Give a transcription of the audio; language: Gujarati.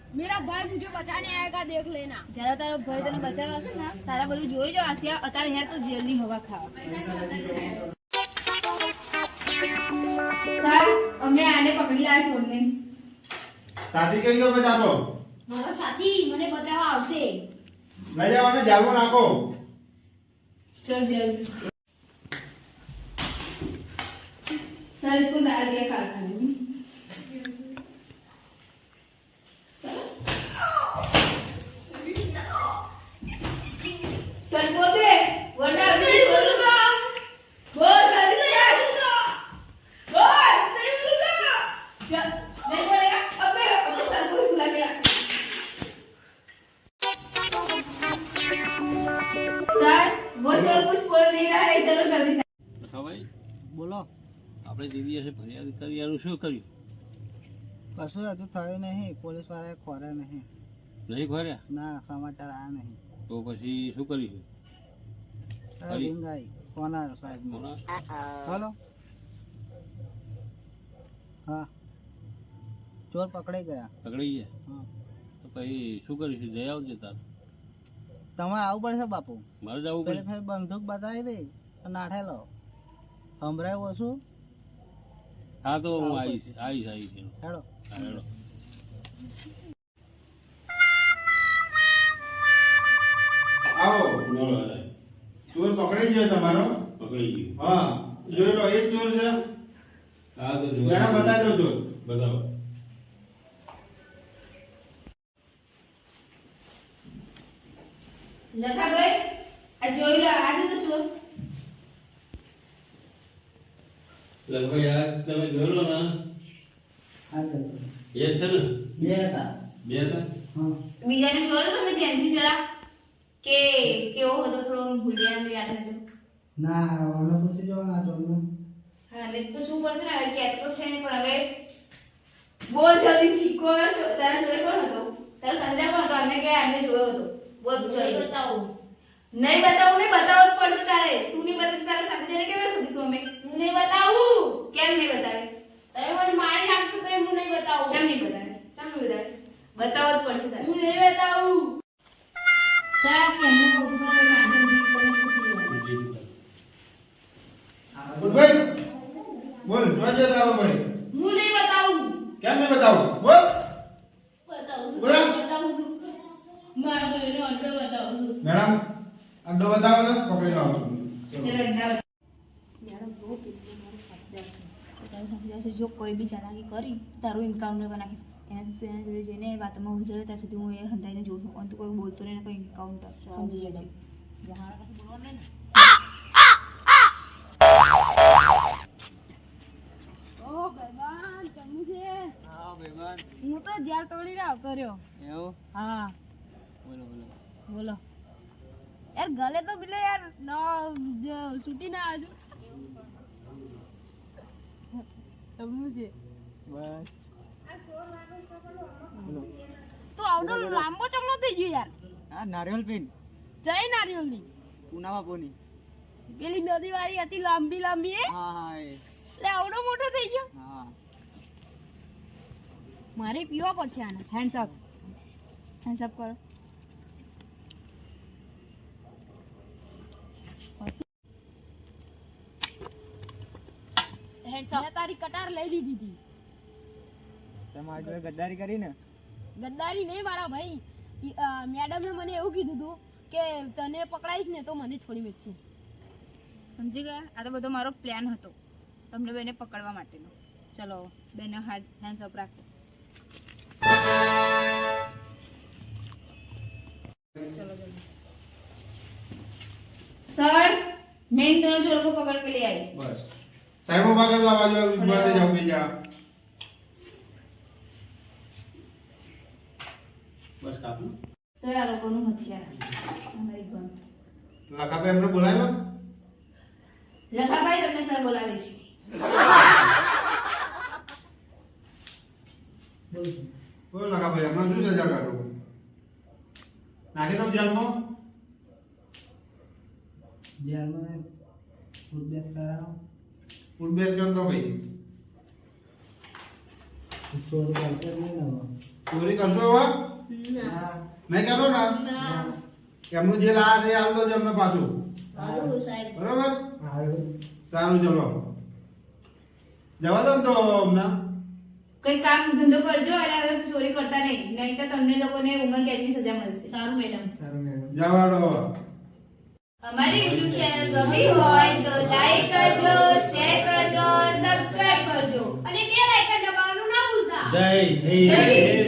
मेरा भाई मुझे बचाने आएगा, देख लेना। जरा तारो भाई तने बचावा हશે ને તારા બધું જોઈ જો આસિયા અતારે હેર તો જેલની હવા ખાવા સર અમે આને પકડી લાય છોડને સાથી કઈ ગયો બચાવો મારો સાથી મને બચાવવા આવશે લઈ જાવ અને જાળમાં નાખો चल जेल सर इसको डाल दिया कारखाने में सर बोल दे वरना अभी नहीं बोलूंगा बोल जल्दी से यार बोल नहीं बोलूंगा नहीं बोलेगा अबे सर को ही बुला गया सर वो चोर कुछ बोल नहीं रहा है चलो जल्दी से હા ભાઈ બોલો આપણે તે દિવસે ફરિયાદ કરી એનું શું કર્યું કશું હજુ થયું નહીં પોલીસ વાળાએ ખોરે નહીં નહીં ખોર્યા ના સમાચાર આવ્યા નહીં તો પછી શું કર્યું અરે રિંગ આવી ફોન આવ્યો સાહેબ હલો હા ચોર પકડાઈ ગયા પકડાઈ ગયા હા તો પછી શું કરીશું જઈ આવજે તાર તમારે આવવું પડશે બાપુ મારે જવું પેલી પડે ફેર બંદૂક બતાવી દે તો નાઠે લો સંભળાય ઓછું હા તો હું આવીશ હેડો હા હેડો આવો બોલો હવે. ચોર પકડાઈ ગયો તમારો પકડાઈ ગયું હા જોઈ લો એક ચોર છે હા તો જણા બતાવી દો ચોર બતાવો લખા ભાઈ આ જોઈ લો આજે તો ચોર લગભગ યાર તમે જોયો ને હા તો એક છે ને બે હતા બે હતા હા બીજાને જોયો તમે ધ્યાનથી જરા કે કેવો હતો થોડો ભૂલિયાનો યાદ હતો ના ઓને પૂછી જો ના ચોરને હા એટલે તો શું પડશે ને હવે કહેતો તો છે ને પણ હવે બોલ જલ્દીથી કોણ છો તારા જોડે કોણ હતો તારો સંજય કોણ હતો અમને કે અમને જોયો હતો બોલ જલ્દી બતાવું નહીં બતાવું જ પડશે તારે તું નહીં બતાવ તારે સંજયને કેમ શોધીશું અમે હું નહીં બતાવું કેમ નહીં બતાવે તમે મને મારી નાખશો તો હું નહીં બતાવું કેમ નહીં બતાવે બતાવો જ પડશે તારે હું નહીં બતાવું સર કેમ કોઈ કાંઈ તમે પૂછી લો ભાઈ બોલ જોજે તારો ભાઈ હું નહીં બતાવું કેમ નહીં બતાવું બોલ બતાવું બોલો. બતાવું છું મારા ભાઈનો અંડો બતાવું છું મેડમ અંડો બતાવો ને પકડી લો આવું જરા અંડા જો કોઈ બી ચાલાકી કરી તારું એન્કાઉન્ટર કરી નાખીશ એના જોડે જઈને વાતમાં ઉલઝાવે ત્યાં સુધી હું એ હંધાઈને જોઉં છું અને તું કોઈ બોલતો નહીં કોઈ એન્કાઉન્ટર સમજી જજે હા બેમાન હું તો જ્યાર તોડી રહ્યો કર્યો એવું હા બોલો બોલો બોલો યાર ગલે તો બિલે યાર છૂટી ના આજુ તમનું છે બસ બોલો તો આવડો લાંબો ચકલો થઈ ગયો યાર આ નારિયેલ પીન જય નારિયેલની પૂના બાપુની પેલી નદી વાળી હતી લાંબી લાંબી એ હા હા એ એટલે આવડો મોટો થઈ ગયો હા મારે પીવા પડશે આને હેન્ડ્સ અપ કરો હેન્ડ્સ અપ તારી કટાર લઈ લીધી હતી તમારી જોડે ગદ્દારી કરી ને ગદ્દારી નહીં મારા ભાઈ મેડમે મને એવું કીધું હતું કે તને પકડાઈશ ને તો મને છોડી મેકશે સમજી ગયા આ તો બધો મારો પ્લાન હતો તમને બેને પકડવા માટેનો ચલો બેને હેન્ડ્સ અપ રાખો चलो जल्दी सर मैं इन दोनों चोरों को पकड़ के ले आई બસ સાહેબ ઉભા કરી દો આ બાજુ ઉભા થઈ જાઓ બીજા બસ કાપુ सर आ लोगों નું હથિયાર અમારી ગન લખાભાઈ એમને બોલાવી લો લખાભાઈ તમને સર બોલાવે છે બોલો લખાભાઈ એમને શું સજા કરો નાખી દો જેલમાં જેલમાં ફૂટબેસ કરાવો ફૂડ બેસ કર દો ભાઈ ચોર કરશે નહીં ને હવે ચોરી કરશો હવે ના. નહીં કરો ને ના. એમનું જે લાયા છે એ આલ દો એમને પાછું સારું સાહેબ. બરોબર હારું. સારું ચલો જવા દો ને તો હમણાં કઈ કામ ધંધો કરજો અને હવે ચોરી કરતા નહીં તો તમને લોકોને ઉંમર કેદની સજા મળશે. સારું મેડમ. સારું મેડમ. જવા દો અમારી યુટ્યુબ ચેનલ ગમી હોય તો લાઈક કરજો, શેર કરજો, સબસ્ક્રાઇબ કરજો અને બે લાઇકન દબાવવાનું ના ભૂલતા. જય જય હિન્દ. હિન્દ.